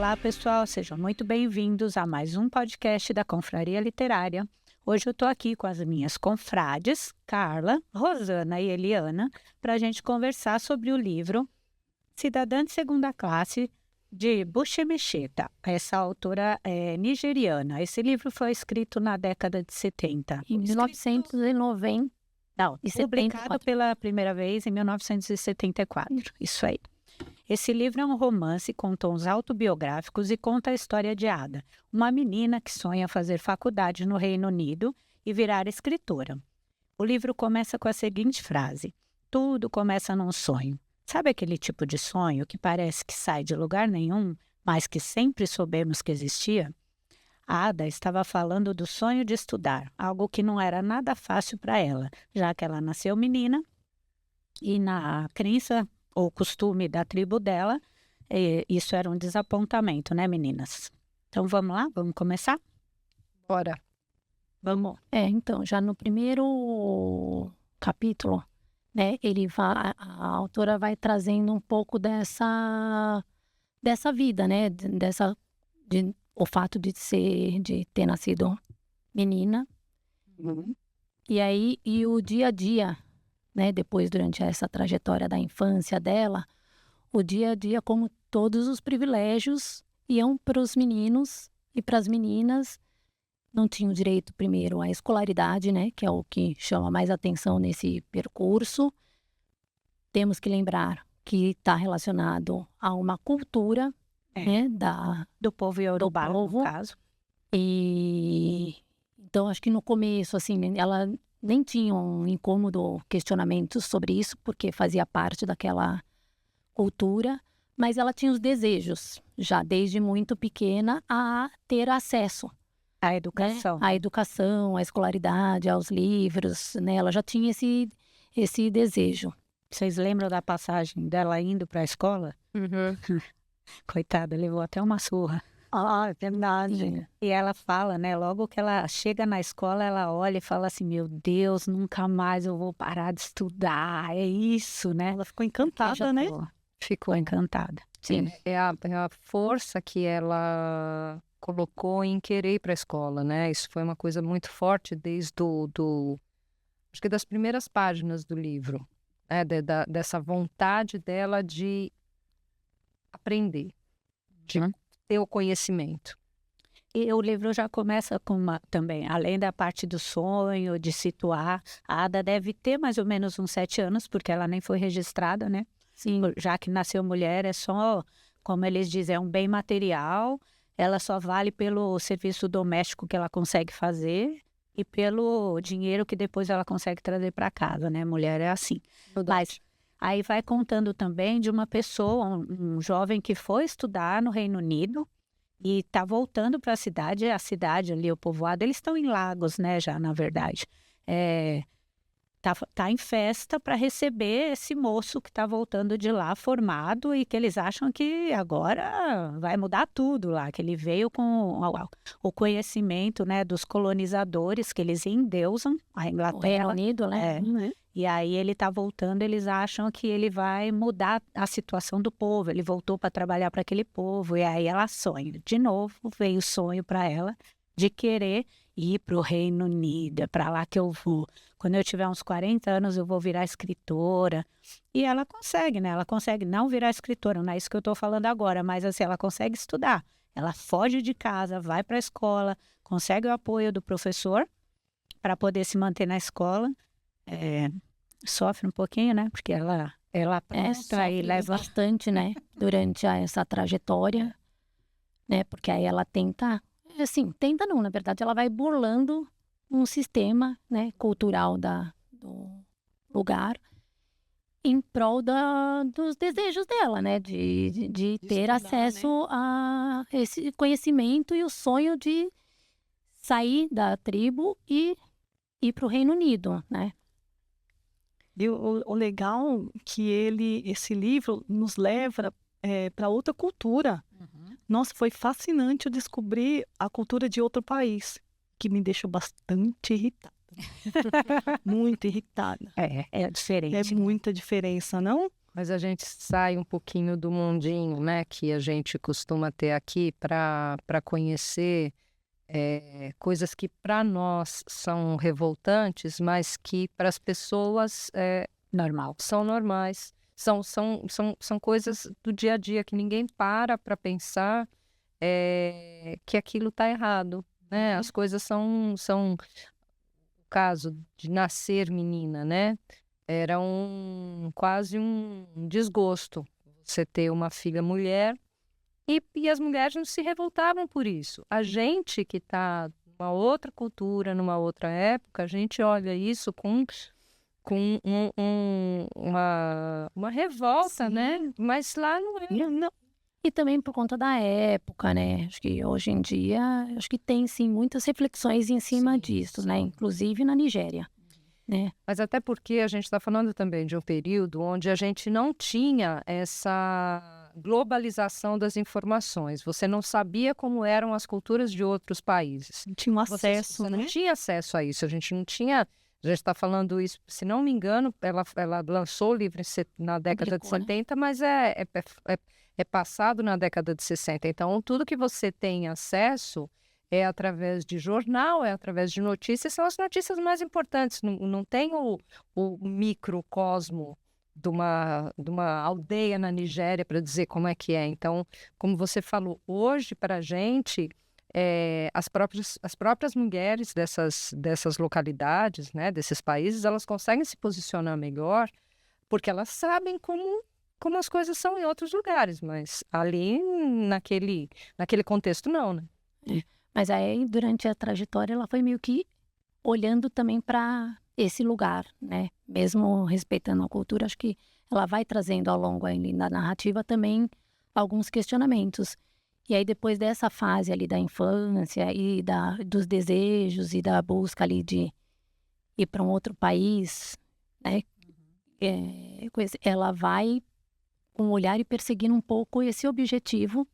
Olá, pessoal, sejam muito bem-vindos a mais um podcast da Confraria Literária. Hoje eu estou aqui com as minhas confrades, Carla, Rosana e Eliana, para a gente conversar sobre o livro Cidadã de Segunda Classe, de Buchi Mecheta. Essa autora é nigeriana. Esse livro foi escrito na década de 70. Em 1990. Não, E publicado 74. pela primeira vez em 1974. Isso aí. Esse livro é um romance com tons autobiográficos e conta a história de Ada, uma menina que sonha fazer faculdade no Reino Unido e virar escritora. O livro começa com a seguinte frase: tudo começa num sonho. Sabe aquele tipo de sonho que parece que sai de lugar nenhum, mas que sempre soubemos que existia? A Ada estava falando do sonho de estudar, algo que não era nada fácil para ela, já que ela nasceu menina e na crença ou costume da tribo dela, isso era um desapontamento, né, meninas? Então vamos lá, vamos começar? Bora. Vamos. Então, já no primeiro capítulo, né, a autora vai trazendo um pouco dessa vida, né, o fato de ter nascido menina, e o dia a dia, né, depois durante essa trajetória da infância dela, o dia a dia, como todos os privilégios iam para os meninos e para as meninas, não tinham direito primeiro à escolaridade, né, que é o que chama mais atenção nesse percurso. Temos que lembrar que está relacionado a uma cultura, né, do povo iorubá, do povo. no caso. E então acho que no começo, assim, ela nem tinha um incômodo questionamento sobre isso, porque fazia parte daquela cultura, mas ela tinha os desejos, já desde muito pequena, a ter acesso A educação. à educação, à escolaridade, aos livros, né? Ela já tinha esse desejo. Vocês lembram da passagem dela indo para a escola? Coitada, levou até uma surra. Ah, é verdade. Sim. E ela fala, né, logo que ela chega na escola, ela olha e fala assim, meu Deus, nunca mais eu vou parar de estudar, é isso, né? Ela ficou encantada, né? Ficou encantada. Sim. É a força que ela colocou em querer ir para a escola, né? Isso foi uma coisa muito forte desde acho que das primeiras páginas do livro, né? Dessa vontade dela de aprender, de ter o conhecimento. E o livro já começa com também, além da parte do sonho, de situar, a Ada deve ter mais ou menos uns 7 anos, porque ela nem foi registrada, né? Sim. Já que nasceu mulher, é só, como eles dizem, é um bem material, ela só vale pelo serviço doméstico que ela consegue fazer e pelo dinheiro que depois ela consegue trazer para casa, né? Mulher é assim. Mas aí vai contando também de uma pessoa, um jovem que foi estudar no Reino Unido e está voltando para a cidade ali, o povoado, eles estão em Lagos, né, já, na verdade. Tá em festa para receber esse moço que está voltando de lá formado e que eles acham que agora vai mudar tudo lá, que ele veio com o conhecimento, né, dos colonizadores, que eles endeusam a O Reino Inglaterra. Unido, né? E aí ele está voltando, eles acham que ele vai mudar a situação do povo, ele voltou para trabalhar para aquele povo, e aí ela sonha. De novo, veio o sonho para ela de querer ir para o Reino Unido, é para lá que eu vou. Quando eu tiver uns 40 anos, eu vou virar escritora. E ela consegue, né? Ela consegue não virar escritora, não é isso que eu estou falando agora, mas assim, ela consegue estudar. Ela foge de casa, vai para a escola, consegue o apoio do professor para poder se manter na escola. Sofre um pouquinho, né? Porque ela apronta Sofre e leva... bastante, né? Durante essa trajetória, né? Porque aí ela tenta não, na verdade, ela vai burlando um sistema, né, cultural do lugar em prol dos desejos dela, né? De ter estudar, acesso a esse conhecimento e o sonho de sair da tribo e ir para o Reino Unido, né? E o legal que esse livro nos leva para outra cultura. Nossa, foi fascinante eu descobrir a cultura de outro país, que me deixou bastante irritada. Muito irritada. É diferente. É muita diferença, não? Mas a gente sai um pouquinho do mundinho, né, que a gente costuma ter aqui para conhecer coisas que para nós são revoltantes, mas que para as pessoas Normal. são normais. São coisas do dia a dia que ninguém para pensar que aquilo está errado, né? As coisas são o caso de nascer menina, né? Era quase um desgosto você ter uma filha mulher e as mulheres não se revoltavam por isso. A gente que está numa outra cultura, numa outra época, a gente olha isso com uma revolta, né? Mas lá não é. Não, E também por conta da época, né? Acho que hoje em dia, acho que tem sim muitas reflexões em cima disso, né? Inclusive na Nigéria, né? Mas até porque a gente está falando também de um período onde a gente não tinha essa globalização das informações. Você não sabia como eram as culturas de outros países. não tinha um acesso, Você né? não tinha acesso a isso. A gente não tinha. A gente está falando isso, se não me engano, ela lançou o livro na década de Publicou, né? 70, mas é passado na década de 60. Então, tudo que você tem acesso é através de jornal, é através de notícias, são as notícias mais importantes. Não tem o microcosmo de uma aldeia na Nigéria para dizer como é que é. Então, como você falou, hoje, para a gente, as próprias mulheres dessas localidades, né, desses países, elas conseguem se posicionar melhor porque elas sabem como as coisas são em outros lugares, mas ali naquele contexto não, né? Mas aí, durante a trajetória, ela foi meio que olhando também para esse lugar, né? Mesmo respeitando a cultura, acho que ela vai trazendo ao longo ali da narrativa também alguns questionamentos. E aí, depois dessa fase ali da infância e dos desejos e da busca ali de ir para um outro país, né? Ela vai com o olhar e perseguindo um pouco esse objetivo.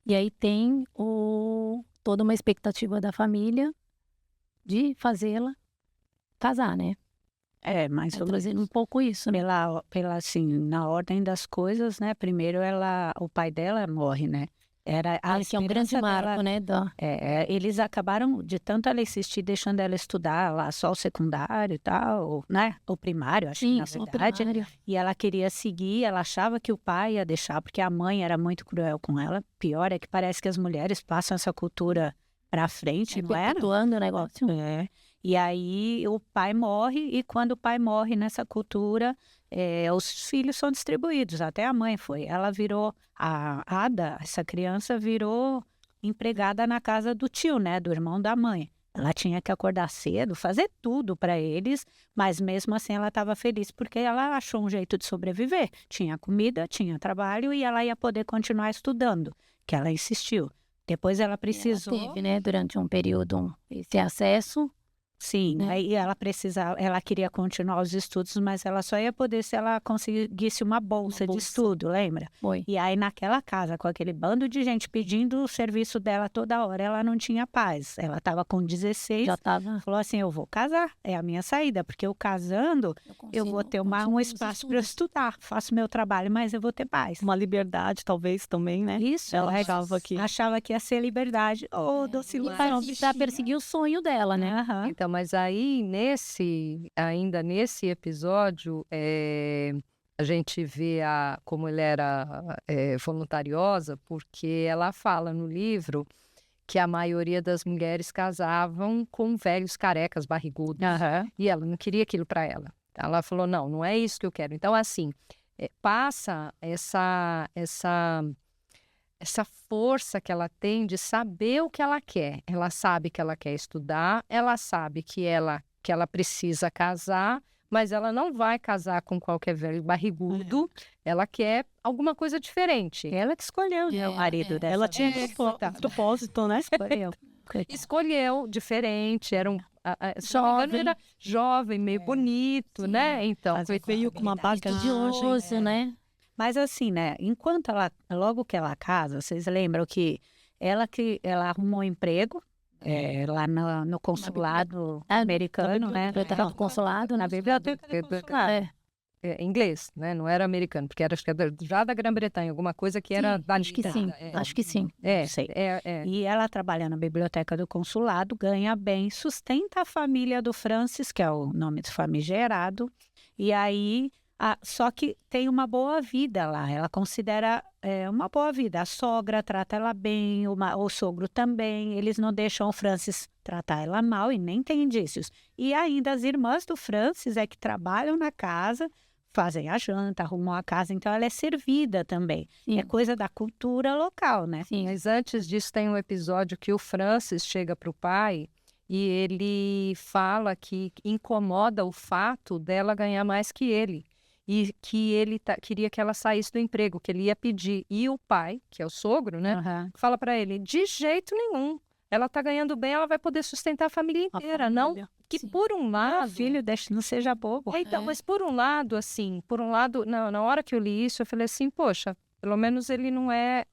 E aí tem toda uma expectativa da família de fazê-la casar, né? Mais ou Trazendo um menos. pouco isso, né? Assim, na ordem das coisas, né? Primeiro o pai dela morre, né? Era a Que é um grande esperança marco, dela. né? Eles acabaram, de tanto ela insistir, deixando ela estudar lá só o secundário e tal, né? O primário, acho que Sim, na só verdade. primária. E ela queria seguir, ela achava que o pai ia deixar, porque a mãe era muito cruel com ela. Pior é que parece que as mulheres passam essa cultura pra frente, não era? Perpetuando o negócio. E aí o pai morre, e quando o pai morre nessa cultura, os filhos são distribuídos, até a mãe foi. Ela virou, a Ada, essa criança virou empregada na casa do tio, né, do irmão da mãe. Ela tinha que acordar cedo, fazer tudo para eles, mas mesmo assim ela estava feliz porque ela achou um jeito de sobreviver. Tinha comida, tinha trabalho e ela ia poder continuar estudando, que ela insistiu. Depois ela precisou... Ela teve, né, durante um período, esse acesso. Sim, né? aí ela queria continuar os estudos, mas ela só ia poder se ela conseguisse uma bolsa de estudo, lembra? Foi. E aí naquela casa, com aquele bando de gente pedindo o serviço dela toda hora, ela não tinha paz. Ela estava com 16, Já estava. falou assim, eu vou casar, é a minha saída, porque eu casando, eu vou ter um espaço para estudar, faço meu trabalho, mas eu vou ter paz. Uma liberdade, talvez, também, né? Isso, Ela achava que ia ser liberdade. Ô, Para perseguir o sonho dela, né? Aham. Então, mas aí, ainda nesse episódio, a gente vê como ela era voluntariosa, porque ela fala no livro que a maioria das mulheres casavam com velhos carecas barrigudos. Aham. E ela não queria aquilo para ela. Ela falou, não é isso que eu quero. Então, assim, passa essa força que ela tem de saber o que ela quer. Ela sabe que ela quer estudar, ela sabe que ela precisa casar, mas ela não vai casar com qualquer velho barrigudo. Ela quer alguma coisa diferente. Ela que escolheu, né, o marido dela. ela tinha propósito, né? Escolheu. Escolheu diferente, era Jovem. era jovem, meio bonito, né? Então, Mas veio com uma bagagem. Estudioso, né? Mas assim, né, logo que ela casa, vocês lembram que ela arrumou um emprego lá no consulado americano, né? Biblioteca do consulado, Na né? biblioteca do consulado. inglês, né? Não era americano, porque era, acho que era já da Grã-Bretanha, alguma coisa que era Sim, da acho que sim. Acho que sim. Sei. É. E ela trabalha na biblioteca do consulado, ganha bem, sustenta a família do Francis, que é o nome do famigerado, e aí, só que tem uma boa vida lá, ela considera uma boa vida. A sogra trata ela bem, o sogro também, eles não deixam o Francis tratar ela mal e nem tem indícios. E ainda as irmãs do Francis é que trabalham na casa, fazem a janta, arrumam a casa, então ela é servida também. Sim. É coisa da cultura local, né? Sim. Mas antes disso tem um episódio que o Francis chega para o pai e ele fala que incomoda o fato dela ganhar mais que ele. E que ele queria que ela saísse do emprego, que ele ia pedir. E o pai, que é o sogro, né, Aham. fala para ele, de jeito nenhum. Ela tá ganhando bem, ela vai poder sustentar a família inteira. Não, família. que Sim. por um lado... Filho, deixa, não seja bobo. Então, mas por um lado, assim, na hora que eu li isso, eu falei assim, poxa, pelo menos ele não é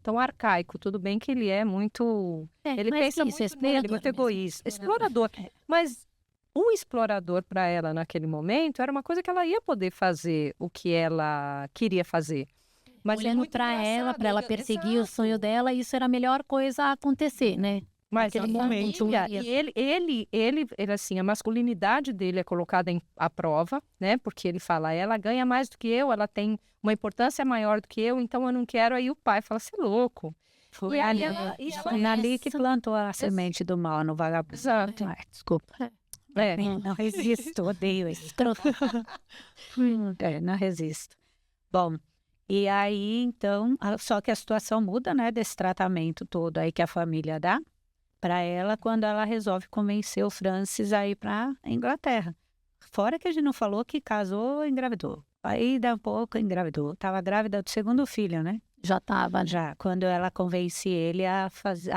tão arcaico. Tudo bem que ele é muito... Ele mas pensa isso, muito nele, muito mesmo, egoísta. Explorador. Mas o explorador para ela naquele momento era uma coisa que ela ia poder fazer o que ela queria fazer. Mas é Olhando muito para ela engraçado, perseguir o exato. sonho dela, isso era a melhor coisa a acontecer, né? Mas Naquele a momento, família, né? e ele, assim, a masculinidade dele é colocada à prova, né? Porque ele fala, ela ganha mais do que eu, ela tem uma importância maior do que eu, então eu não quero. Aí o pai fala, você é louco. Foi E aí ali, ela- e foi ela- ali que plantou a semente do mal no vagabundo. Exato. Ai, desculpa. É. Não resisto, odeio isso. Escroto. Não resisto. Bom, e aí, então, só que a situação muda, né, desse tratamento todo aí que a família dá para ela quando ela resolve convencer o Francis a ir para Inglaterra. Fora que a gente não falou que casou e engravidou. Aí, dá um pouco, engravidou. Tava grávida do segundo filho, né? Já tava, Já, quando ela convence ele a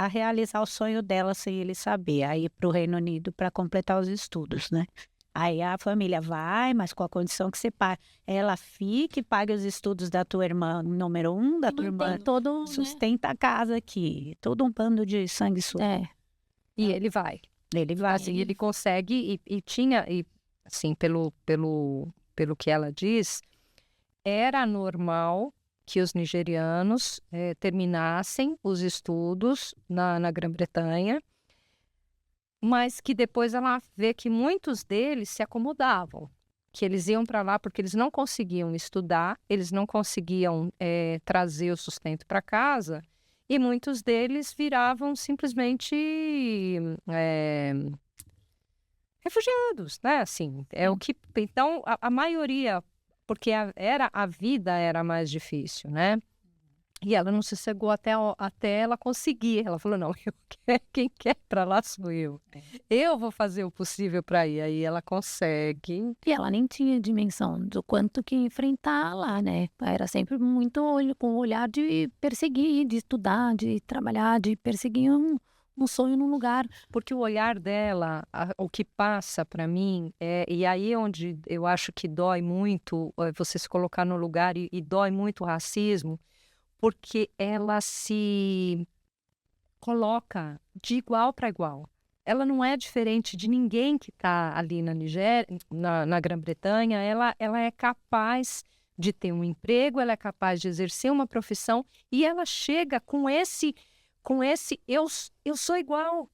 realizar o sonho dela sem ele saber, a ir para o Reino Unido para completar os estudos, né? Aí a família vai, mas com a condição que ela fique e pague os estudos da tua irmã número 1, da tua irmã, Mantém todo, né? sustenta a casa aqui, todo um pano de sanguessuga. E ele vai. Ele vai, Assim, ele consegue e tinha, e, assim, pelo que ela diz, era normal que os nigerianos terminassem os estudos na Grã-Bretanha, mas que depois ela vê que muitos deles se acomodavam, que eles iam para lá porque eles não conseguiam estudar, eles não conseguiam trazer o sustento para casa, e muitos deles viravam simplesmente refugiados, né? Assim, é o que. Então, a maioria, porque a vida era mais difícil, né? E ela não sossegou até ela conseguir. Ela falou: não, quem quer para lá sou eu. Eu vou fazer o possível para ir. Aí ela consegue. E ela nem tinha dimensão do quanto que enfrentar lá, né? Era sempre muito com o olhar de perseguir, de estudar, de trabalhar, de perseguir um sonho num lugar. Porque o olhar dela, o que passa para mim, e aí é onde eu acho que dói muito você se colocar no lugar e dói muito o racismo, porque ela se coloca de igual para igual. Ela não é diferente de ninguém que está ali na Nigéria, na Grã-Bretanha. Ela é capaz de ter um emprego, ela é capaz de exercer uma profissão e ela chega com esse eu sou igual.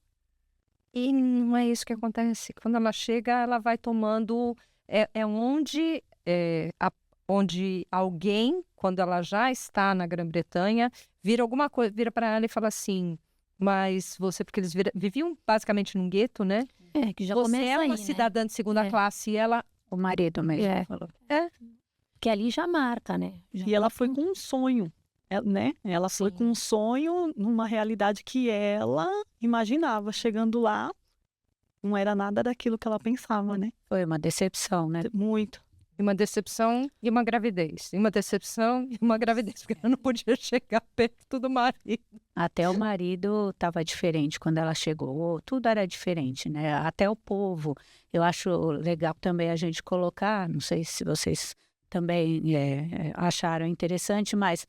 E não é isso que acontece. Quando ela chega, ela vai tomando onde alguém, quando ela já está na Grã-Bretanha, vira para ela e fala assim, mas você, porque eles viviam basicamente num gueto, né? Que já Você começa é uma aí, cidadã de segunda É. classe e ela... o marido mesmo falou. Que ali já marca, né? E ela foi com um sonho, né? Ela foi Sim. com um sonho numa realidade que ela imaginava. Chegando lá, não era nada daquilo que ela pensava, né? Foi uma decepção, né? Muito. Uma decepção e uma gravidez. E uma decepção e uma gravidez, porque ela não podia chegar perto do marido. Até o marido estava diferente quando ela chegou, tudo era diferente, né? Até o povo. Eu acho legal também a gente colocar, não sei se vocês também acharam interessante, mas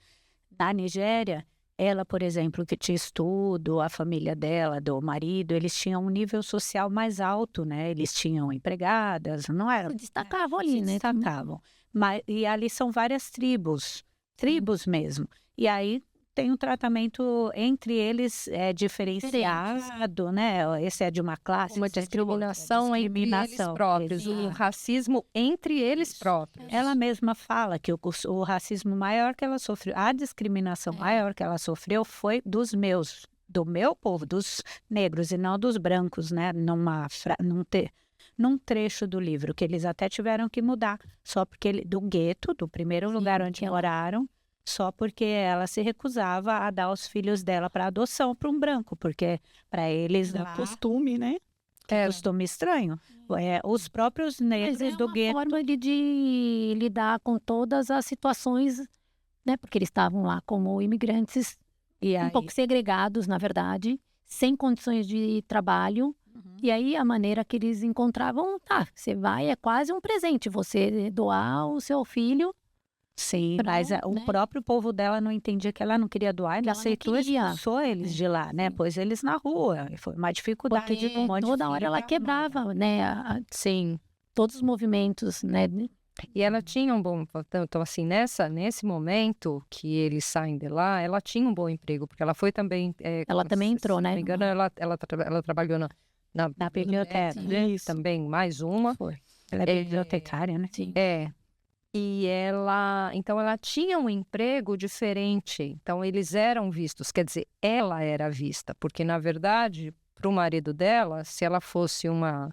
na Nigéria, ela, por exemplo, que tinha estudo, a família dela, do marido, eles tinham um nível social mais alto, né? Eles tinham empregadas, não era? Se destacavam ali, Se né? destacavam. E ali são várias tribos mesmo. E aí tem um tratamento entre eles diferenciado, né? Esse é de uma classe, Uma esse é de outra, discriminação entre eles próprios, um racismo entre eles próprios. Ela mesma fala que o racismo maior que ela sofreu, a discriminação maior que ela sofreu foi do meu povo, dos negros e não dos brancos, né? Num trecho do livro, que eles até tiveram que mudar, só porque do gueto, do primeiro lugar onde moraram, só porque ela se recusava a dar os filhos dela para adoção para um branco, porque para eles É lá, costume, né? é costume estranho. Os próprios negros Mas é do uma gueto. forma de lidar com todas as situações, né? Porque eles estavam lá como imigrantes, E um aí, pouco segregados, na verdade, sem condições de trabalho. E aí a maneira que eles encontravam, você vai, é quase um presente você doar o seu filho. sim, Pra mas o né? próprio povo dela não entendia que ela não queria doar, Que ela ela não aceitou e queria. expulsou eles de lá, né? Pôs eles na rua. E foi uma dificuldade Porque de um monte de toda hora filho ela pra quebrava, né? Sim. Todos os movimentos, né? E ela tinha um bom... Então, assim, nesse momento que eles saem de lá, ela tinha um bom emprego, porque ela foi também... Ela também entrou, se né? não me engano, ela trabalhou Na biblioteca. Isso. também, mais uma. Foi. Ela é bibliotecária, né? Sim. E então ela tinha um emprego diferente. Então eles eram vistos, quer dizer, ela era vista, porque na verdade, para o marido dela, se ela fosse uma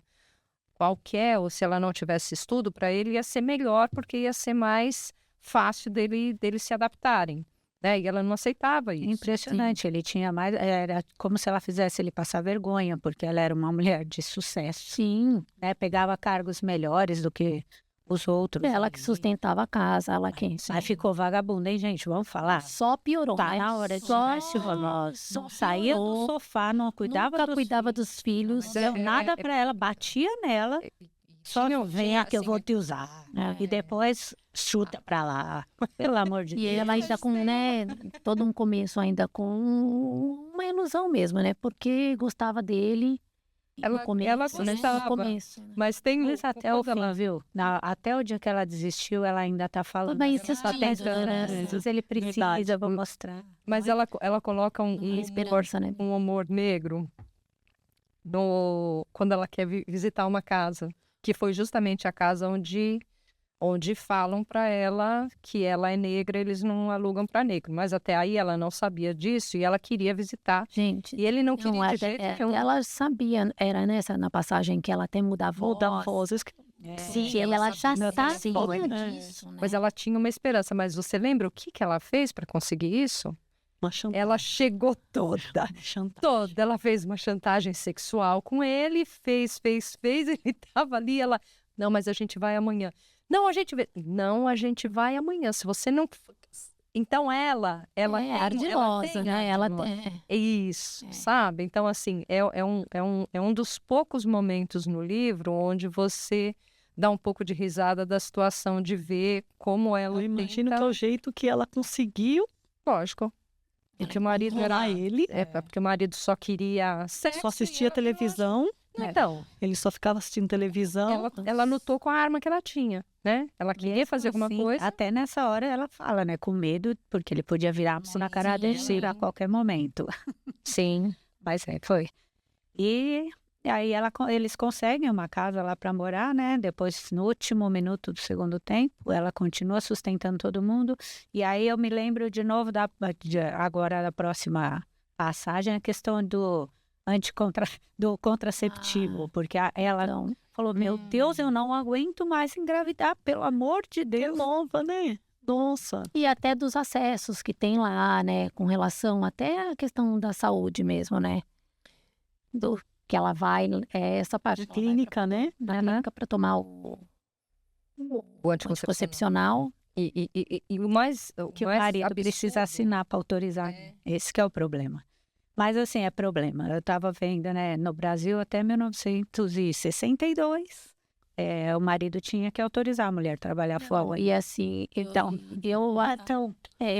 qualquer ou se ela não tivesse estudo, para ele ia ser melhor, porque ia ser mais fácil deles se adaptarem, né? E ela não aceitava isso. Impressionante, ele tinha mais, era como se ela fizesse ele passar vergonha, porque ela era uma mulher de sucesso, Sim. né? Pegava cargos melhores do que os outros. Ela que sustentava a casa, ela que Aí ficou vagabunda, hein, gente? Vamos falar? só piorou. Tá né? na hora de só, não saía do piorou. sofá, não cuidava Nunca dos cuidava filhos, dos filhos. não deu nada pra ela, batia nela, só venha que eu vou te usar. E depois chuta pra lá. Pelo amor de E Deus. ela ainda com, né, todo um começo ainda com uma ilusão mesmo, né? Porque gostava dele. Ela gostava. No começo. Né? Mas tem Mas até o quando ela- fim, viu? Até o dia que ela desistiu, ela ainda tá falando. Bem Ela só tem insistindo, né? esperança. Se ele precisa, eu vou mostrar. Mas ela coloca um esperança, né? um humor negro quando ela quer visitar uma casa, que foi justamente a casa onde falam para ela que ela é negra, eles não alugam para negro. Mas até aí ela não sabia disso e ela queria visitar. Gente, E ele não queria não, de jeito nenhum. ela sabia, era nessa na passagem que ela até mudava Muda vozes. Sim, ela já sabia né? disso, né? Mas ela tinha uma esperança. Mas você lembra o que ela fez para conseguir isso? Uma chantagem. Ela chegou toda. Ela fez uma chantagem sexual com ele, fez. Ele estava ali, ela... Não, mas a gente vai amanhã. Não, a gente vai amanhã. Se você não... Então ela é tem- ardilosa, tem né? Ela ardilosa. Isso, sabe? Então, assim, é um dos poucos momentos no livro onde você dá um pouco de risada da situação de ver como ela Eu imagino tenta... que é o jeito que ela conseguiu Lógico. Porque o marido era enrolar ele. porque o marido só queria sexo. Só assistia televisão. Então, Ele só ficava assistindo televisão. ela lutou com a arma que ela tinha, né? Ela queria fazer alguma Assim, coisa. Até nessa hora ela fala, né? Com medo, porque ele podia virar na cara dele a qualquer momento. Sim. Mas foi. E aí eles conseguem uma casa lá para morar, né? Depois, no último minuto do segundo tempo, ela continua sustentando todo mundo. E aí eu me lembro de novo agora da próxima passagem, a questão do contraceptivo, porque ela então, falou, meu Deus, eu não aguento mais engravidar, pelo amor de Que Deus. nova, né? Nossa. e até dos acessos que tem lá, né, com relação até a questão da saúde mesmo, né? Do que ela vai, essa parte De clínica, né? da clínica para tomar o O anticoncepcional. E o mais... Que o mais marido absurdo- precisa assinar para autorizar. Esse que é o problema. Mas assim, é problema. Eu estava vendo, né, no Brasil até 1962, o marido tinha que autorizar a mulher a trabalhar fora. E assim, então, eu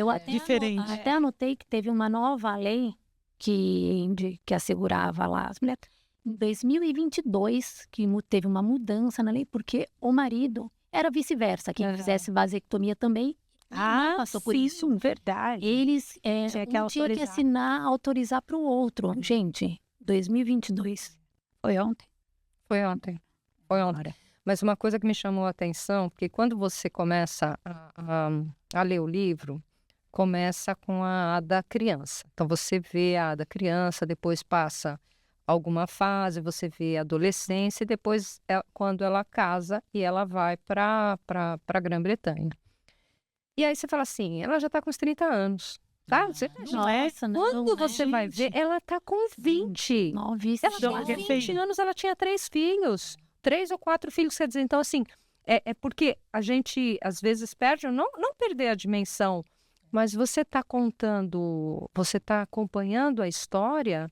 até Diferente. até anotei que teve uma nova lei que assegurava lá as mulheres. Em 2022, teve uma mudança na lei, porque o marido, era vice-versa. Quem fizesse vasectomia também passou por isso. Verdade. Eles Tinha que um tinha que autorizar. autorizar para o outro. Gente, 2022. Foi ontem. Foi ontem. Foi ontem. Mas uma coisa que me chamou a atenção, porque quando você começa a ler o livro, começa com a da criança. Então, você vê a da criança, depois passa alguma fase, você vê a adolescência, e depois quando ela casa e ela vai para a Grã-Bretanha. E aí você fala assim, ela já está com uns 30 anos. Tá? Você, Nossa, não, quando você vai ver, ela está com 20. Novíssima. Ela tinha 20 anos, ela tinha 3 filhos. 3 ou 4 filhos, quer dizer, então assim, é porque a gente às vezes perde, não perder a dimensão, mas você está contando, você está acompanhando a história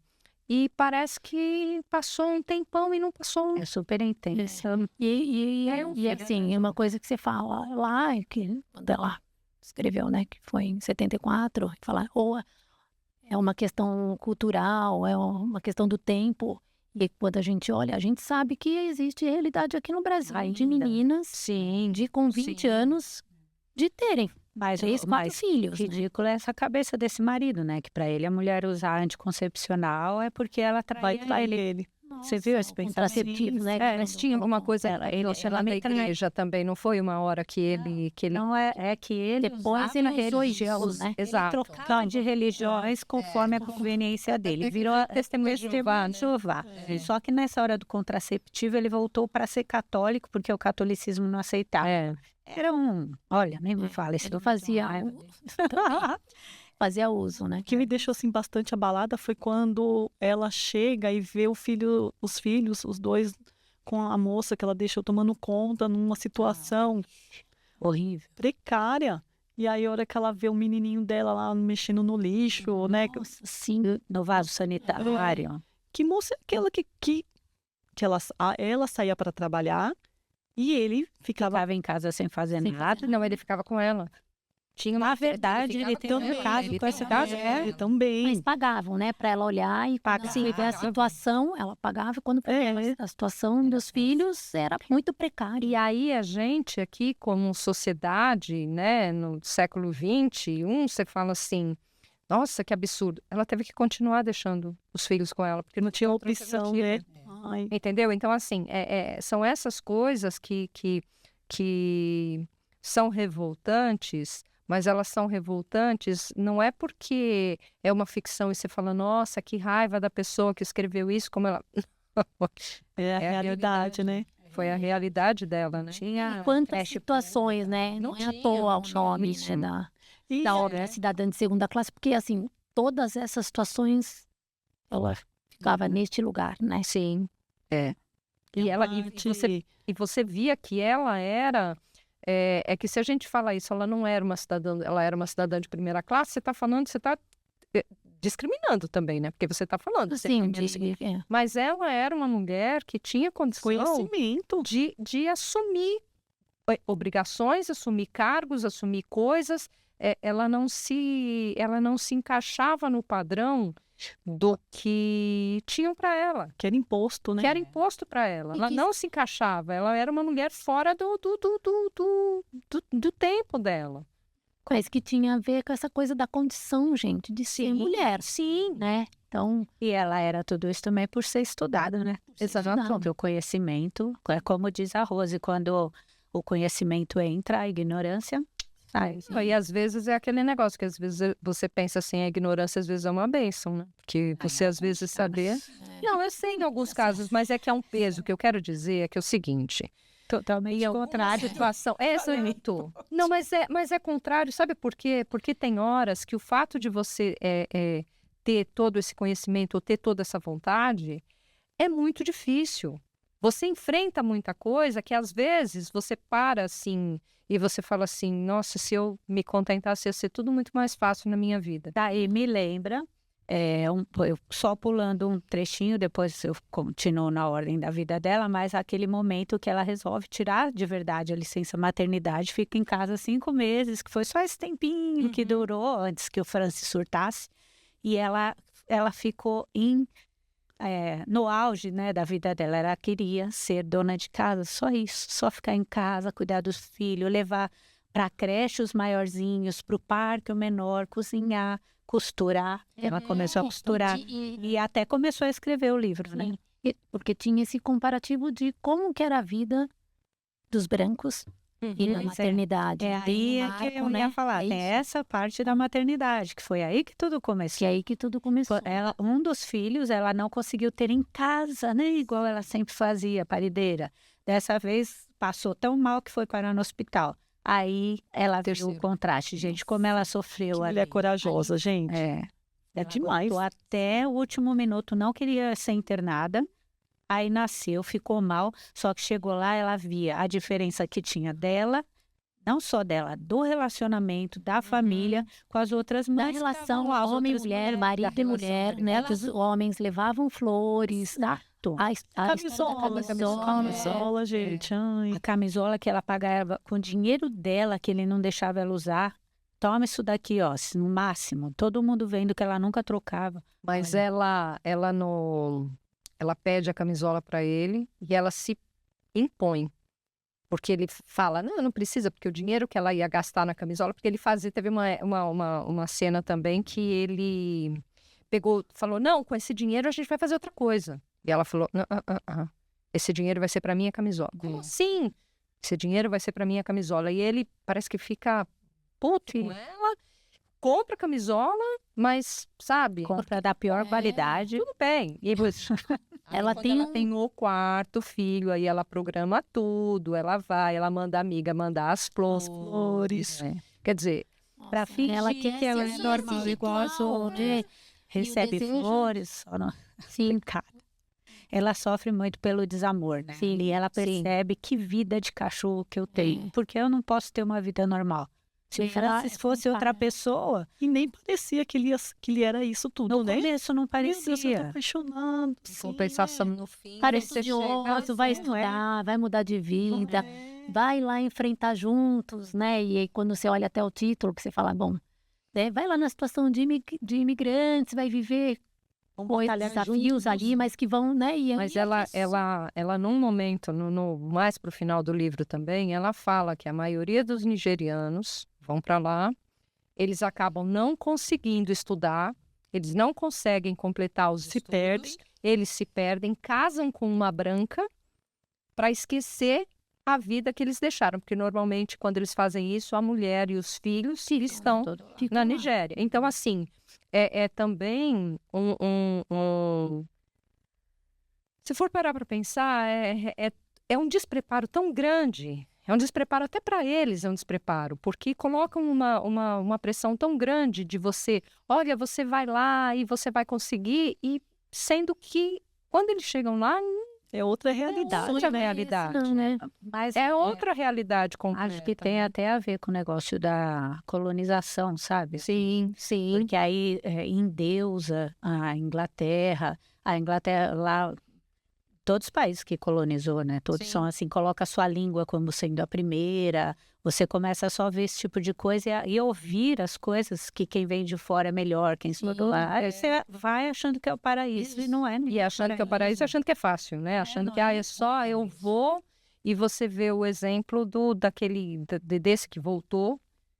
e parece que passou um tempão e não passou. É super intenso. E assim, uma coisa que você fala lá, que quando ela escreveu, né, que foi em 74, falar, ou é uma questão cultural, é uma questão do tempo. E quando a gente olha, a gente sabe que existe realidade aqui no Brasil de meninas Sim. com 20 anos de terem Mas 3, 4 filhos. Né? ridículo é essa cabeça desse marido, né? Que para ele a mulher usar anticoncepcional é porque ela Vai traía trair ele. ele. Você viu esse pensamento? Contraceptivo, né? Mas tinha alguma coisa, ela ela da igreja também, não foi uma hora que ele... Não é que ele Depois usava ele usou religião, isso, né? Exato. Ele trocava de religiões conforme a conveniência dele. Virou Testemunho de Jeová, né? de Jeová. Só que nessa hora do contraceptivo ele voltou para ser católico porque o catolicismo não aceitava. Era olha, nem me fala isso. Ele fazia uso, né? O que me deixou assim bastante abalada foi quando ela chega e vê os filhos, os dois, com a moça que ela deixou tomando conta numa situação Horrível. precária. E aí, a hora que ela vê o menininho dela lá mexendo no lixo, né? Sim, no vaso sanitário. Que moça é aquela que ela saía para trabalhar e ele ficava... Ficava em casa sem fazer nada. Não, ele ficava com ela. Tinha Na verdade, ele tem um caso com essa caso. Ele também. Mas pagavam, né? Para ela olhar e quando ela ver a situação, ela pagava. Quando a situação dos filhos era muito precária. E aí a gente aqui, como sociedade, né, no século XXI, você fala assim, nossa, que absurdo. Ela teve que continuar deixando os filhos com ela, porque Não tinha opção, né? Ai. Entendeu? Então, assim, são essas coisas que são revoltantes, mas elas são revoltantes não é porque é uma ficção e você fala, nossa, que raiva da pessoa que escreveu isso, como ela... É a realidade, né? Foi a realidade dela, né? E quantas situações, né? Não é à toa o nome, né, da obra Cidadã de Segunda Classe, porque, assim, todas essas situações, ela ficava neste lugar, né? Sim, E você via que ela era... É que se a gente fala isso, ela não era uma cidadã, ela era uma cidadã de primeira classe, você está falando, você está discriminando também, né? Porque você está falando. Sim, Mas ela era uma mulher que tinha condição conhecimento de assumir obrigações, assumir cargos, assumir coisas. Ela não se encaixava no padrão do que tinham para ela. que era imposto, né? Que era imposto para ela. Ela não se encaixava. Ela era uma mulher fora do tempo dela. Mas que tinha a ver com essa coisa da condição, gente, de ser mulher. Sim. Né? Então, E ela era tudo isso também por ser estudada, né? estudada. O conhecimento, é como diz a Rose, quando o conhecimento entra, a ignorância sai. E às vezes é aquele negócio que às vezes você pensa assim, a ignorância às vezes é uma bênção, né? Porque você às vezes saber... Não, eu sei em alguns casos, mas é que é um peso. O que eu quero dizer é que é o seguinte... Totalmente contrário. Situação. Exato. Não, mas é contrário. Sabe por quê? Porque tem horas que o fato de você ter todo esse conhecimento ou ter toda essa vontade é muito difícil. Você enfrenta muita coisa que às vezes você para assim e você fala assim, nossa, se eu me contentasse ia ser tudo muito mais fácil na minha vida. Daí me lembra, eu só pulando um trechinho, depois eu continuo na ordem da vida dela, mas aquele momento que ela resolve tirar de verdade a licença maternidade, fica em casa 5 meses, que foi só esse tempinho que durou antes que o Francis surtasse, e ela ficou no auge, né, da vida dela, ela queria ser dona de casa, só isso, só ficar em casa, cuidar dos filhos, levar para a creche os maiorzinhos, para o parque o menor, cozinhar, costurar. Ela começou a costurar e até começou a escrever o livro, né? Porque tinha esse comparativo de como que era a vida dos brancos e na maternidade. É aí que eu ia falar, tem essa parte da maternidade, que foi aí que tudo começou. Que é aí que tudo começou. Um dos filhos, ela não conseguiu ter em casa, né? Igual ela sempre fazia, parideira. Dessa vez, passou tão mal que foi parar no hospital. Aí ela viu o contraste, gente, como ela sofreu. Ela é corajosa, gente. É demais. Até o último minuto, não queria ser internada. Aí nasceu, ficou mal, só que chegou lá, ela via a diferença que tinha dela, não só dela, do relacionamento, da família, com as outras Da mães. relação homem e mulher, marido e mulher, né? Que os homens levavam flores, a Camisola, gente. Ai. A camisola que ela pagava com o dinheiro dela, que ele não deixava ela usar. Toma isso daqui, ó, no máximo. Todo mundo vendo que ela nunca trocava. Mas ela pede a camisola para ele e ela se impõe. Porque ele fala, não precisa, porque o dinheiro que ela ia gastar na camisola, porque ele fazia, teve uma cena também que ele falou, não, com esse dinheiro a gente vai fazer outra coisa. E ela falou, não, esse dinheiro vai ser para minha camisola. Como assim? Esse dinheiro vai ser para minha camisola. E ele parece que fica puto com ela, compra a camisola, mas, sabe? Compra da pior qualidade. Tudo bem. E ela tem o quarto filho, aí ela programa tudo, ela vai, ela manda a amiga mandar as flores. Quer dizer, para fingir ela que ela é normal, igual as outras. Recebe flores, só não. Sim, cara. Ela sofre muito pelo desamor, né? Sim, e ela percebe que vida de cachorro que eu tenho, porque eu não posso ter uma vida normal. Se o Francis fosse outra pessoa... E nem parecia que ele era isso tudo, no né? No começo não Meu Deus, eu tô parecia. apaixonado. em compensação no fim. Parece estudioso, vai estudar, vai mudar de vida, vai lá enfrentar juntos, né? E aí quando você olha até o título, que você fala, bom, né? Vai lá na situação de imigrantes, vai viver desafios ali, mas que vão, né? Mas ela num momento, mais pro final do livro também, ela fala que a maioria dos nigerianos vão para lá, eles acabam não conseguindo estudar, eles não conseguem completar os estudos, eles se perdem, casam com uma branca para esquecer a vida que eles deixaram, porque normalmente quando eles fazem isso, a mulher e os filhos estão na Nigéria. Então, assim, é também se for parar para pensar, é um despreparo tão grande, é um despreparo até para eles, é um despreparo, porque colocam uma pressão tão grande de você, olha, você vai lá e você vai conseguir, e sendo que quando eles chegam lá, é outra realidade. Outra realidade. Não, né? Mas outra realidade completa. acho que tem até a ver com o negócio da colonização, sabe? Sim. Porque aí endeusa a Inglaterra lá, todos os países que colonizou, né? Todos são assim, coloca a sua língua como sendo a primeira. Você começa a só ver esse tipo de coisa e ouvir as coisas que quem vem de fora é melhor, quem se do lá. Aí você vai achando que é o paraíso e não é. E achando que é o paraíso, achando que é fácil, né? Achando que é só eu vou, e você vê o exemplo desse que voltou,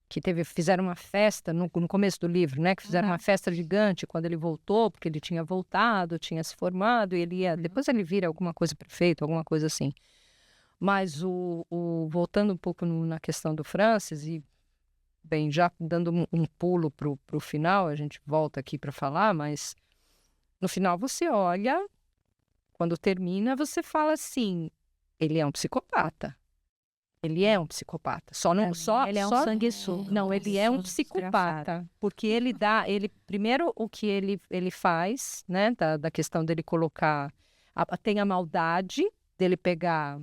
que fizeram uma festa no começo do livro, né? Que fizeram uma festa gigante quando ele voltou, porque ele tinha voltado, tinha se formado, e ele ia, depois ele vira alguma coisa prefeito, alguma coisa assim. Mas voltando um pouco na questão do Francis, e bem, já dando um pulo pro final, a gente volta aqui para falar, mas no final você olha, quando termina, você fala assim, ele é um psicopata. Ele é um psicopata. Ele é um sanguessuga. Não, ele é um psicopata. Porque primeiro o que ele faz, né, da questão dele colocar, tem a maldade dele pegar,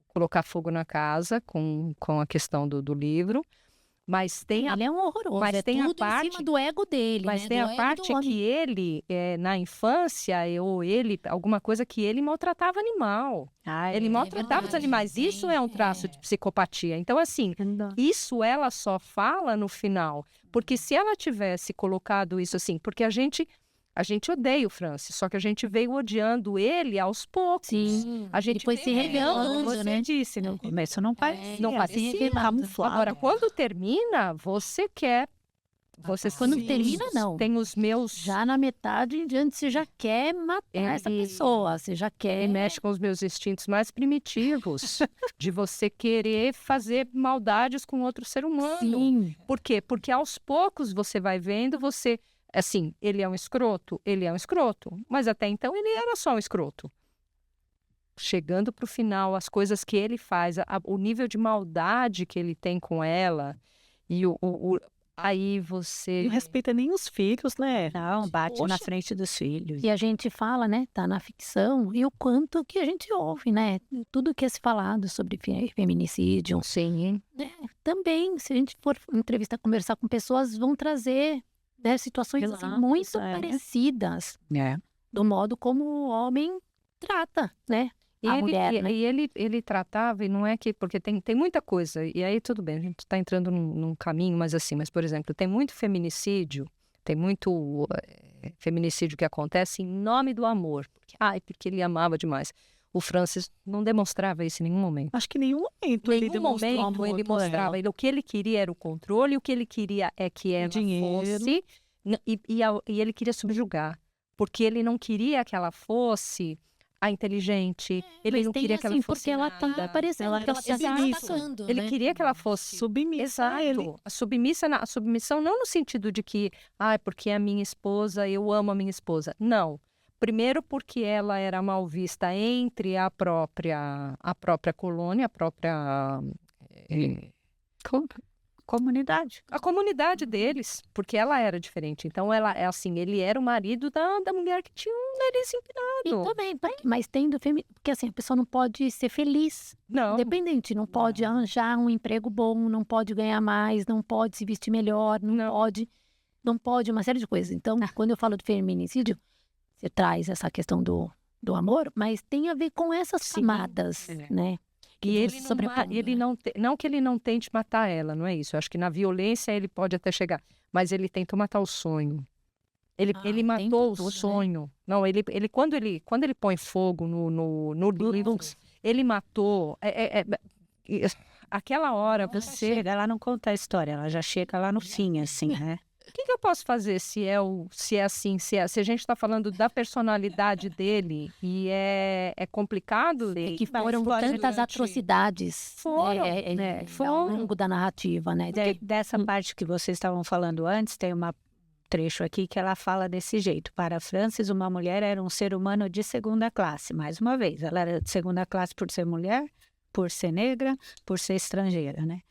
colocar fogo na casa com a questão do livro, mas tem ele é um horroroso, mas tem tudo a parte, em cima do ego dele, mas né? tem a parte que ele, na infância, alguma coisa que ele maltratava animal. Ele maltratava os animais. Isso é um traço de psicopatia. Então, assim, isso ela só fala no final. Porque se ela tivesse colocado isso assim, porque a gente A gente odeia o Francis, só que a gente veio odiando ele aos poucos. Sim. A gente Depois se veio revelando, Você né? disse, no começo não parecia. não parecia. Camuflado. Agora, quando termina, você quer... Você Quando sim, termina, não. Tem os meus... Já na metade em diante, você já quer matar essa pessoa. Você já quer... mexe com os meus instintos mais primitivos de você querer fazer maldades com outro ser humano. Sim. Por quê? Porque aos poucos você vai vendo, assim, ele é um escroto, mas até então ele era só um escroto. Chegando pro final, as coisas que ele faz, o nível de maldade que ele tem com ela, e aí você... Não respeita nem os filhos, né? Não, bate na Poxa. frente dos filhos. E a gente fala, né? Tá na ficção. E o quanto que a gente ouve, né? Tudo que é se falado sobre feminicídio. Sim. Também, se a gente for conversar com pessoas, vão trazer, né, situações assim, Relatos, muito É. parecidas do modo como o homem trata, né? A mulher, né? E ele tratava, e não é que... Porque tem muita coisa, e aí tudo bem, a gente está entrando num caminho, mas assim, por exemplo, tem muito feminicídio, tem muito feminicídio que acontece em nome do amor. Porque ele amava demais. O Francis não demonstrava isso em nenhum momento. Acho que em nenhum momento ele Nenhum demonstrou momento amor ele por ela. mostrava. O que ele queria era o controle, o que ele queria é que ela Dinheiro. fosse... E ele queria subjugar. Porque ele não queria que ela fosse... a inteligente, ele Mas não tem queria que ela assim, fosse porque ela tá nada. aparecendo, Ela porque ela era tá submissa. atacando, Ele né? queria que ela fosse Submissa a ele. exato. A submissão não no sentido de que, porque é a minha esposa, eu amo a minha esposa. Não. Primeiro porque ela era mal vista entre a própria colônia, a própria Comunidade. a comunidade deles, porque ela era diferente. Então ela é assim, ele era o marido da mulher que tinha um nariz E empinado. também, mas tendo porque assim, a pessoa não pode ser feliz, Não. independente, não pode arranjar um emprego bom, não pode ganhar mais, não pode se vestir melhor, não pode uma série de coisas. Então, quando eu falo de feminicídio, você traz essa questão do amor, mas tem a ver com essas Sim. camadas, né? E vão ele, se não, sobrepondo, ele né? não que ele não tente matar ela, não é isso. Eu acho que na violência ele pode até chegar, mas ele tentou matar o sonho. Ele Tem matou o tudo, né? sonho. Não, ele quando ele põe fogo no livro, ele matou. Aquela hora Ela você... chega, ela não conta a história, ela já chega lá no fim, assim, né? O que eu posso fazer se é assim, se a gente está falando da personalidade dele e é complicado? Que foram tantas atrocidades Foram, ao longo da narrativa, né? Dessa parte que vocês estavam falando antes, tem um trecho aqui que ela fala desse jeito. Para Francis, uma mulher era um ser humano de segunda classe. Mais uma vez, ela era de segunda classe por ser mulher, por ser negra, por ser estrangeira, né?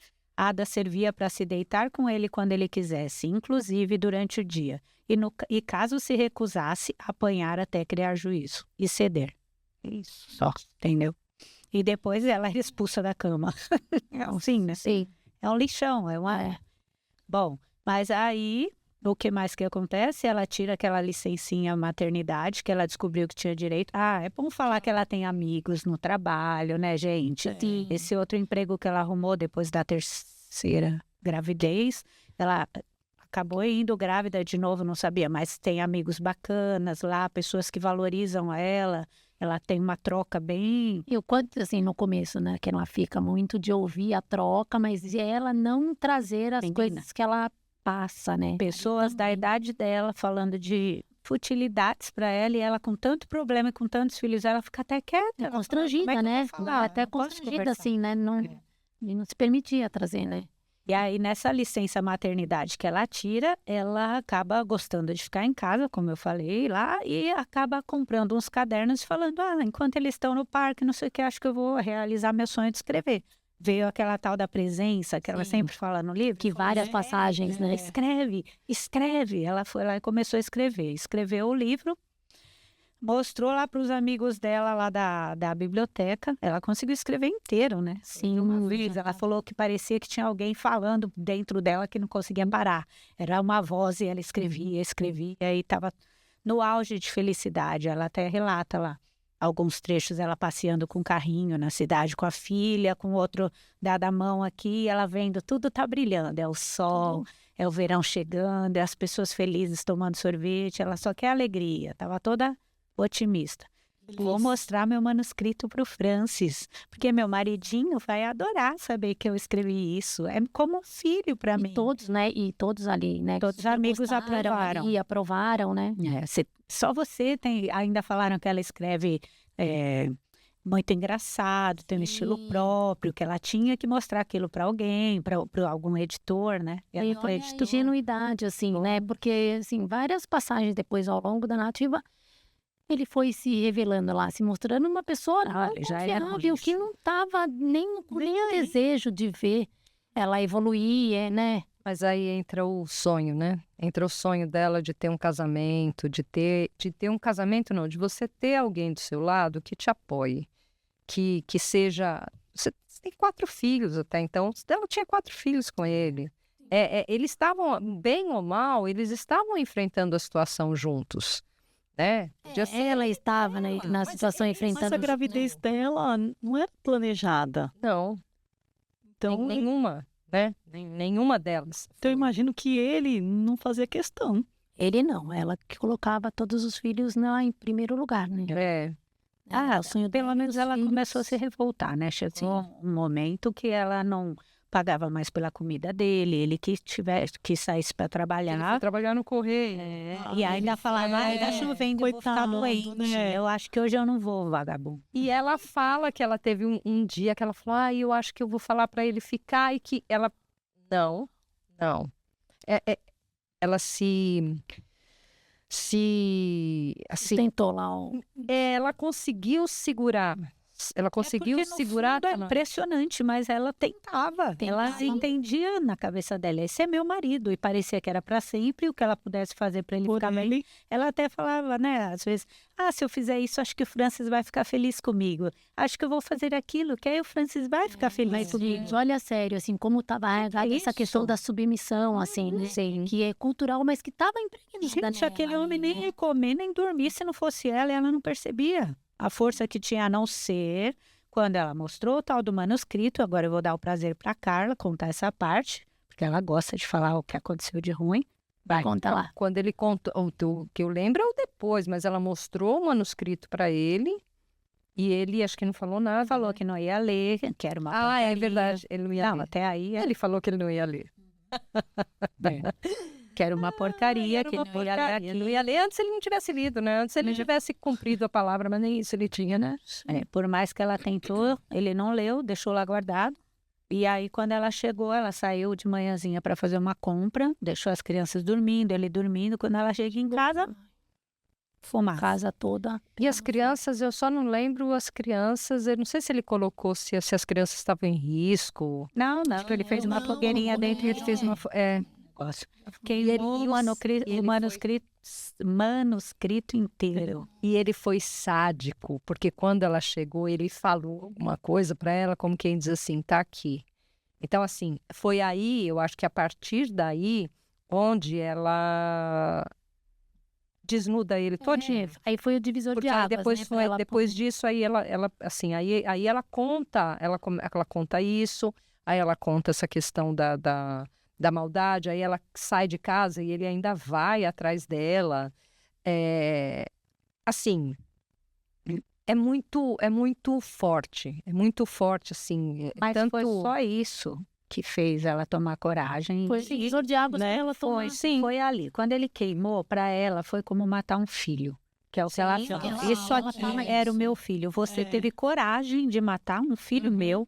Ada servia para se deitar com ele quando ele quisesse, inclusive durante o dia. E caso se recusasse, apanhar até criar juízo e ceder. Isso só, entendeu? E depois ela era expulsa da cama. Sim, né? Sim. É um lixão, é uma... Bom, mas aí, o que mais que acontece? Ela tira aquela licencinha maternidade, que ela descobriu que tinha direito. É bom falar que ela tem amigos no trabalho, né, gente? Sim. Esse outro emprego que ela arrumou depois da terceira gravidez, ela acabou indo grávida de novo, não sabia, mas tem amigos bacanas lá, pessoas que valorizam ela tem uma troca bem... E o quanto, assim, no começo, né, que ela fica muito de ouvir a troca, mas de ela não trazer as coisas que ela passa, né? Pessoas da idade dela falando de futilidades para ela, e ela com tanto problema e com tantos filhos, ela fica até quieta. Constrangida, né? Até Não posso constrangida, conversar. assim, né? E não se permitia trazer, né? E aí, nessa licença maternidade que ela tira, ela acaba gostando de ficar em casa, como eu falei lá, e acaba comprando uns cadernos falando, enquanto eles estão no parque, não sei o que, acho que eu vou realizar meu sonho de escrever. Veio aquela tal da presença, que ela sempre fala no livro. Que várias passagens, né? Escreve. Ela foi lá e começou a escrever. Escreveu o livro, mostrou lá para os amigos dela lá da biblioteca. Ela conseguiu escrever inteiro, né? Sim. Uma vez ela falou que parecia que tinha alguém falando dentro dela que não conseguia parar. Era uma voz e ela escrevia, e aí estava no auge de felicidade. Ela até relata lá. alguns trechos ela passeando com o carrinho na cidade com a filha, com outro dado a mão aqui, ela vendo, tudo tá brilhando, é o sol, é o verão chegando, é as pessoas felizes tomando sorvete, ela só quer alegria, estava toda otimista. Vou mostrar meu manuscrito para o Francis, porque meu maridinho vai adorar saber que eu escrevi isso. É como um filho para mim. Todos, né? E todos ali, né? Todos os amigos aprovaram. E aprovaram, né? Só você tem. Ainda falaram que ela escreve muito engraçado, tem um estilo próprio, que ela tinha que mostrar aquilo para alguém, para algum editor, né? E olha a ingenuidade, assim, né? Porque, assim, várias passagens depois ao longo da narrativa, ele foi se revelando lá, se mostrando uma pessoa já era confiável, que não estava nem com nenhum desejo de ver ela evoluir, né? Mas aí entra o sonho, né? Entra o sonho dela de ter um casamento, de ter um casamento, não, de você ter alguém do seu lado que te apoie, que seja... Você tem 4 filhos até então, ela tinha 4 filhos com ele. Eles estavam, bem ou mal, eles estavam enfrentando a situação juntos. Né? Ela estava na situação enfrentando... Mas a gravidez dela não era planejada. Não. Então, nenhuma, né? Nenhuma delas. Então eu imagino que ele não fazia questão. Ele não, ela que colocava todos os filhos em primeiro lugar, né? O sonho dela, pelo menos ela começou a se revoltar, né? Chegou um momento que ela não pagava mais pela comida dele, ele que saísse para trabalhar. Ele foi trabalhar no correio. E ainda falava, tá chovendo, eu vou ficar doente. Né? Eu acho que hoje eu não vou, vagabundo. E ela fala que ela teve um dia que ela falou, eu acho que eu vou falar para ele ficar, e que ela... Não. Ela assim, tentou lá. Ela conseguiu segurar. Ela conseguiu segurar. É impressionante, mas ela tentava. Ela entendia na cabeça dela, esse é meu marido, e parecia que era para sempre, o que ela pudesse fazer para ele ficar bem. Ela até falava, né, às vezes, se eu fizer isso, acho que o Francis vai ficar feliz comigo. Acho que eu vou fazer aquilo, que aí o Francis vai ficar feliz comigo. Olha, sério, assim, como estava essa questão da submissão, assim, né? Que é cultural, mas que estava impregnada. Gente, aquele homem nem ia comer, nem dormir se não fosse ela, e ela não percebia a força que tinha, a não ser quando ela mostrou o tal do manuscrito. Agora eu vou dar o prazer para Carla contar essa parte, porque ela gosta de falar o que aconteceu de ruim. Vai, conta lá. Quando ele contou, o que eu lembro é o depois, mas ela mostrou o manuscrito para ele e ele acho que não falou nada. Falou que não ia ler, que era uma porcaria. É verdade, ele não ia ler. Até aí... Ele falou que ele não ia ler. Que era uma porcaria, que não ia ler aquilo. Não ia ler antes ele não tivesse lido, né? Antes ele tivesse cumprido a palavra, mas nem isso ele tinha, né? Por mais que ela tentou, ele não leu, deixou lá guardado. E aí, quando ela chegou, ela saiu de manhãzinha para fazer uma compra, deixou as crianças dormindo, ele dormindo. Quando ela chega em casa, fumaça. Casa toda. E as crianças, eu só não lembro as crianças, eu não sei se ele colocou se as crianças estavam em risco. Não. Ele fez uma fogueirinha dentro e ele fez uma... Queimou o manuscrito inteiro. E ele foi sádico, porque quando ela chegou, ele falou alguma coisa para ela, como quem diz assim, tá aqui. Então, assim, foi aí, eu acho que a partir daí, onde ela desnuda ele todinho. Aí foi o divisor de águas, depois disso, aí ela assim, aí ela conta isso, aí ela conta essa questão da maldade, aí ela sai de casa e ele ainda vai atrás dela. Assim, é muito forte, assim. Mas foi só isso que fez ela tomar coragem. Foi divisor de águas, né? Ela tomou. Foi ali. Quando ele queimou, para ela, foi como matar um filho. Que é o que ela fala. Isso aqui era o meu filho. Você teve coragem de matar um filho meu?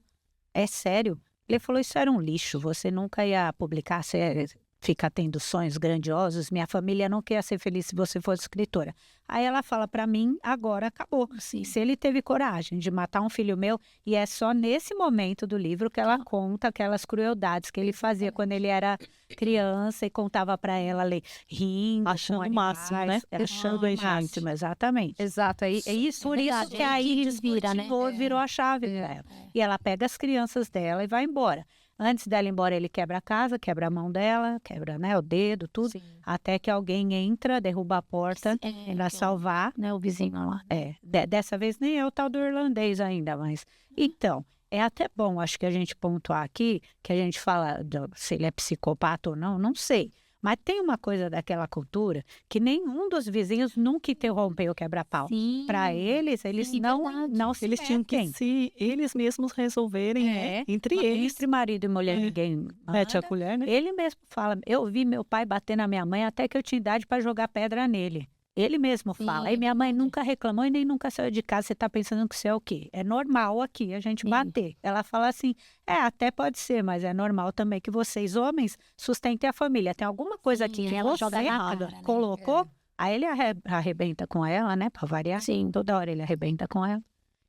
É sério? Ele falou, isso era um lixo, você nunca ia publicar, você fica tendo sonhos grandiosos, minha família não quer ser feliz se você fosse escritora. Aí ela fala para mim, agora acabou. Sim. Se ele teve coragem de matar um filho meu, e é só nesse momento do livro que ela conta aquelas crueldades que ele fazia quando ele era criança e contava para ela rindo, achando o máximo, né? Achando o máximo, exatamente. Exato, é isso. Por isso que aí desvira, né? virou a chave para ela. E ela pega as crianças dela e vai embora. Antes dela ir embora, ele quebra a casa, quebra a mão dela, quebra, né, o dedo, tudo. Sim. Até que alguém entra, derruba a porta para salvar. Né, o vizinho lá. Dessa vez nem é o tal do irlandês ainda, mas... Então, é até bom, acho que a gente pontuar aqui, que a gente fala se ele é psicopata ou não sei. Mas tem uma coisa daquela cultura que nenhum dos vizinhos nunca interrompeu o quebra-pau. Sim. Para eles Sim, não verdade. se Eles tinham que metem. eles mesmos resolverem, né? Entre eles. Entre marido e mulher, É. ninguém Mete a manda. colher, né? Ele mesmo fala, eu vi meu pai bater na minha mãe até que eu tinha idade para jogar pedra nele. Ele mesmo fala. Sim, Aí minha mãe verdade. nunca reclamou e nem nunca saiu de casa. Você está pensando que isso é o quê? É normal aqui a gente Sim. bater. Ela fala assim, até pode ser, mas é normal também que vocês, homens, sustentem a família. Tem alguma coisa aqui Sim, que ela você joga na cara, né? colocou, aí ele arrebenta com ela, né? Para variar. Sim. Toda hora ele arrebenta com ela.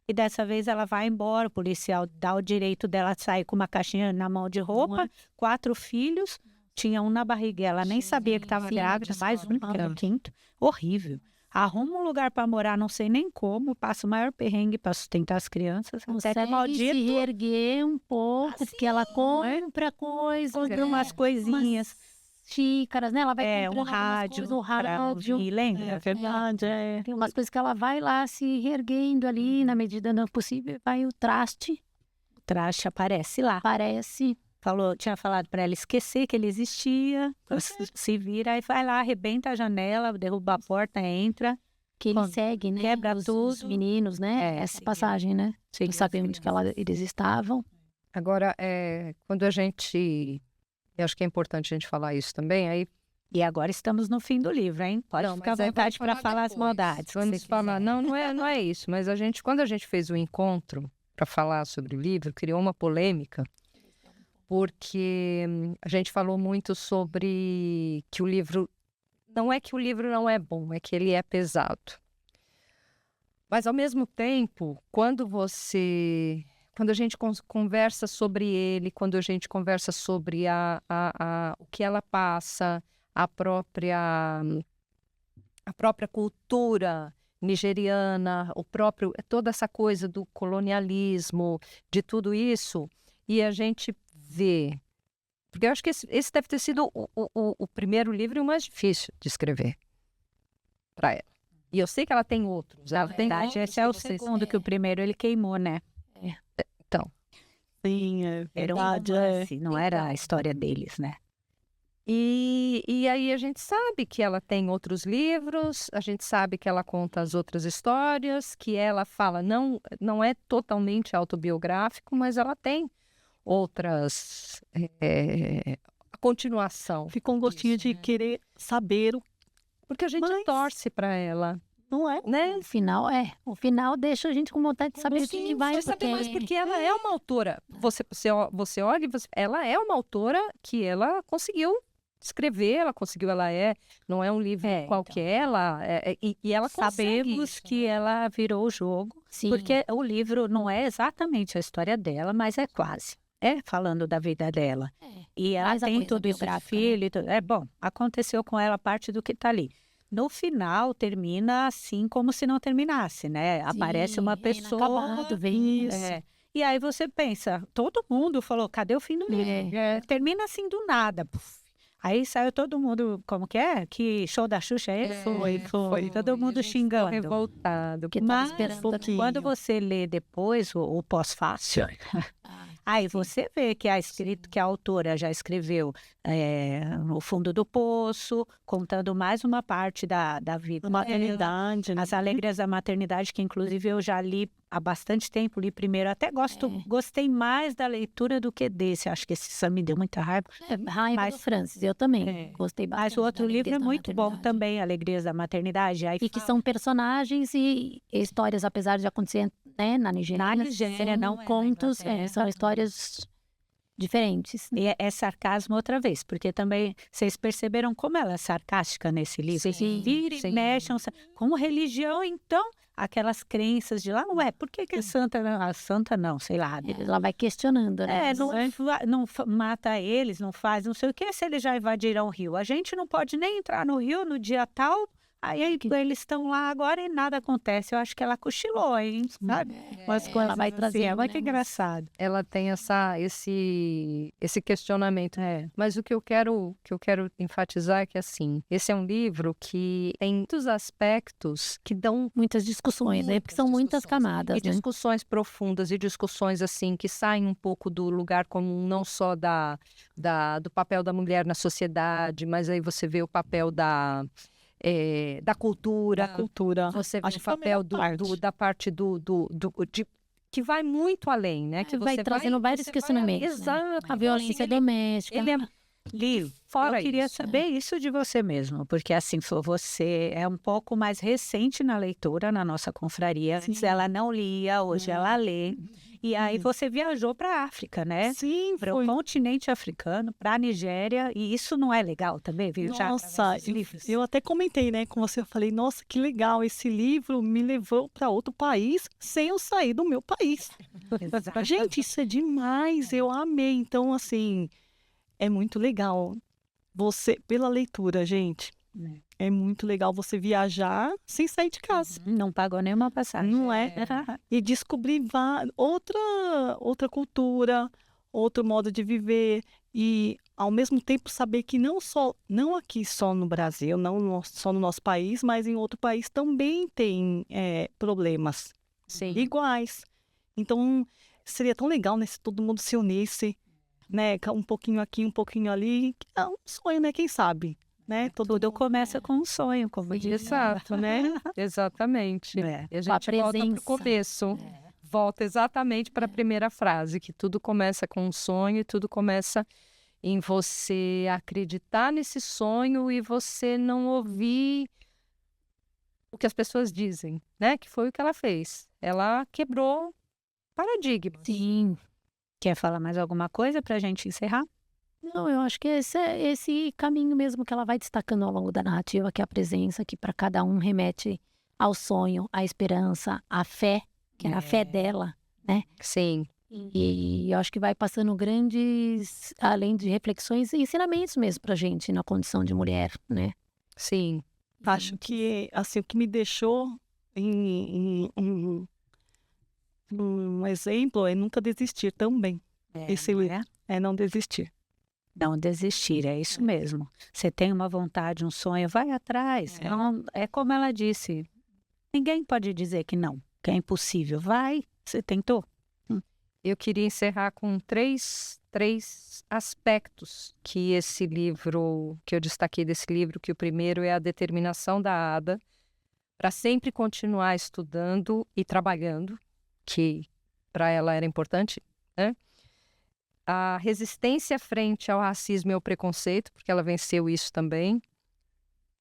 E dessa vez ela vai embora, o policial dá o direito dela sair com uma caixinha na mão de roupa, 4 filhos, tinha um na barriga, ela nem sabia que estava Sim, grávida, mais um, que era o 5º. Horrível. Arruma um lugar para morar, não sei nem como, passa o maior perrengue para sustentar as crianças. Até que o Consegue maldito se reerguer um pouco, porque ela compra coisas, compra umas coisinhas. xícaras, né? Ela vai Um comprando algumas rádio, coisas, um pra rádio. ouvir, lembra? É verdade, é. Tem umas coisas que ela vai lá se reerguendo ali, na medida do possível, vai o traste, O traste aparece lá. aparece. Tinha falado para ela esquecer que ele existia, se vira, aí vai lá, arrebenta a janela, derruba a porta, entra. Que ele Bom, segue, né? quebra os tudo. meninos, né? Essa seguindo. passagem, né? Seguindo Não saber as onde que crianças. eles estavam. Agora, quando a gente... Eu acho que é importante a gente falar isso também, aí... E agora estamos no fim do livro, hein? Pode Não, ficar à mas aí vontade vamos para falar as depois. maldades. que Vamos você falar... quiser. Não é isso, mas quando a gente fez o encontro para falar sobre o livro, criou uma polêmica, porque a gente falou muito sobre que o livro... Não é que o livro não é bom, é que ele é pesado. Mas, ao mesmo tempo, quando a gente conversa sobre ele, quando a gente conversa sobre o que ela passa, a própria cultura nigeriana, toda essa coisa do colonialismo, de tudo isso, e a gente vê... Porque eu acho que esse deve ter sido o primeiro livro e o mais difícil de escrever para ela. E eu sei que ela tem outros. Ela Na tem verdade, outros esse é o que vocês- segundo, que o primeiro ele queimou, né? Então, Sim, é Era um verdade, romance, não era a Então. história deles, né? e aí a gente sabe que ela tem outros livros, a gente sabe que ela conta as outras histórias, que ela fala, não é totalmente autobiográfico, mas ela tem outras... a continuação. Ficou um gostinho Isso, de né? querer saber o Porque a gente Mas- torce para ela, não é? né? O final deixa a gente com vontade de saber o que vai Vai saber mais, porque ela é uma autora. Você olha e ela é uma autora que ela conseguiu escrever, não é um livro qualquer, e ela consegue Sabemos isso, que ela virou o jogo, Sim. porque o livro não é exatamente a história dela, mas é quase. É falando da vida dela. E ela Mais a tem coisa tudo isso de biográfica, né? filho. É bom, aconteceu com ela parte do que está ali. No final, termina assim como se não terminasse, né? Aparece uma Sim, pessoa. inacabado, vem isso. E aí você pensa, todo mundo falou, cadê o fim do livro? Termina assim do nada. Puf. Aí saiu todo mundo, como que é? Que show da Xuxa é esse? Foi. Todo mundo A gente ficou xingando. revoltado. Porque tava Mas esperando pouquinho. quando você lê depois o pós-fácil, aí você vê que que a autora já escreveu No Fundo do Poço, contando mais uma parte da vida dela. Maternidade, né? As Alegrias da Maternidade, que inclusive eu já li há bastante tempo, li primeiro, até gostei mais da leitura do que desse. Acho que esse Sam me deu muita raiva. Raiva Mas- do Francis, eu também gostei bastante. Mas o outro da livro é Alegrias da muito bom Maternidade. também, Alegrias da Maternidade. Aí E que são personagens e histórias, apesar de acontecer, né, na Nigéria. Na Nigéria, não não é na contos, Inglaterra. são histórias diferentes. E é sarcasmo outra vez, porque também vocês perceberam como ela é sarcástica nesse livro? Sim, Vira e sim. mexam com religião, então, aquelas crenças de lá, ué, por que a santa não? A santa não, sei lá. Ela vai questionando, né? Não mata eles, não faz não sei o que, se eles já invadiram o rio. A gente não pode nem entrar no rio no dia tal, Aí eles estão lá agora e nada acontece. Eu acho que ela cochilou, hein? Sabe? Mas quando ela vai Assim, trazer, é muito engraçado. Ela tem esse questionamento. Mas o que eu quero enfatizar é que, assim, esse é um livro que tem muitos aspectos que dão muitas discussões, né? Porque são muitas camadas, e né? discussões profundas e discussões, assim, que saem um pouco do lugar comum, não só do papel da mulher na sociedade, mas aí você vê o papel da cultura. Da cultura. Você vê Acho o que foi a papel melhor parte. da parte que vai muito além, né? Que Vai você trazendo vários questionamentos, né? Exato. A violência doméstica. Ele é Li, fora eu queria isso. saber isso de você mesmo, porque assim, você é um pouco mais recente na leitura na nossa confraria. Antes Sim. ela não lia, hoje ela lê. E aí você viajou para a África, né? Sim, Para o foi. continente africano, para a Nigéria, e isso não é legal também, viu? Nossa, eu até comentei, né, com você, eu falei, nossa, que legal, esse livro me levou para outro país sem eu sair do meu país. Gente, isso é demais, eu amei. Então, assim, é muito legal você, pela leitura, gente, é muito legal você viajar sem sair de casa. Não pagou nenhuma passagem. Não é? E descobrir outra cultura, outro modo de viver e ao mesmo tempo saber que não aqui só no Brasil, só no nosso país, mas em outro país também tem problemas Sim. iguais. Então seria tão legal, né, se todo mundo se unisse, né, um pouquinho aqui, um pouquinho ali. É um sonho, né? Quem sabe, né? Tudo começa com um sonho, como diz. Exato, né? Exatamente. É. E a Com a gente volta para o presença. começo. Volta exatamente para a primeira frase, que tudo começa com um sonho e tudo começa em você acreditar nesse sonho e você não ouvir o que as pessoas dizem, né? Que foi o que ela fez. Ela quebrou paradigmas. Sim. Quer falar mais alguma coisa para a gente encerrar? Não, eu acho que esse é esse caminho mesmo que ela vai destacando ao longo da narrativa, que é a presença, que para cada um remete ao sonho, à esperança, à fé, que é a fé dela, né? Sim. E eu acho que vai passando grandes, além de reflexões, ensinamentos mesmo pra gente na condição de mulher, né? Sim. Acho que assim, o que me deixou em um exemplo é nunca desistir também. Esse livro é não desistir. Não desistir, é isso mesmo. Você tem uma vontade, um sonho, vai atrás. Não, é como ela disse, ninguém pode dizer que não, que é impossível. Vai, você tentou. Eu queria encerrar com três aspectos que esse livro, que eu destaquei desse livro, que o primeiro é a determinação da Ada para sempre continuar estudando e trabalhando, que para ela era importante, né? A resistência frente ao racismo e ao preconceito, porque ela venceu isso também,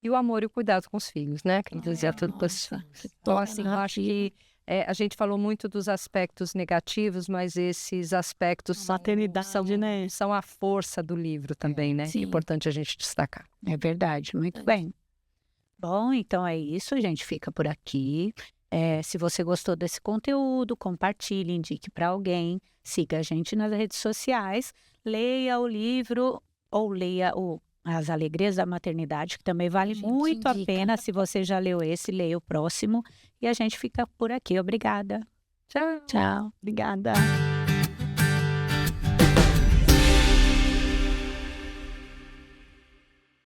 e o amor e o cuidado com os filhos, né? Que ela dizia tudo para os filhos. Então, assim, eu acho que a gente falou muito dos aspectos negativos, mas esses aspectos Maternidade, né? são a força do livro também, né? Sim. É importante a gente destacar. É verdade, muito bem. Bom, então é isso, a gente fica por aqui. Se você gostou desse conteúdo, compartilhe, indique para alguém, siga a gente nas redes sociais, leia o livro ou leia As Alegrias da Maternidade, que também vale muito a pena. Se você já leu esse, leia o próximo. E a gente fica por aqui. Obrigada. Tchau. Obrigada.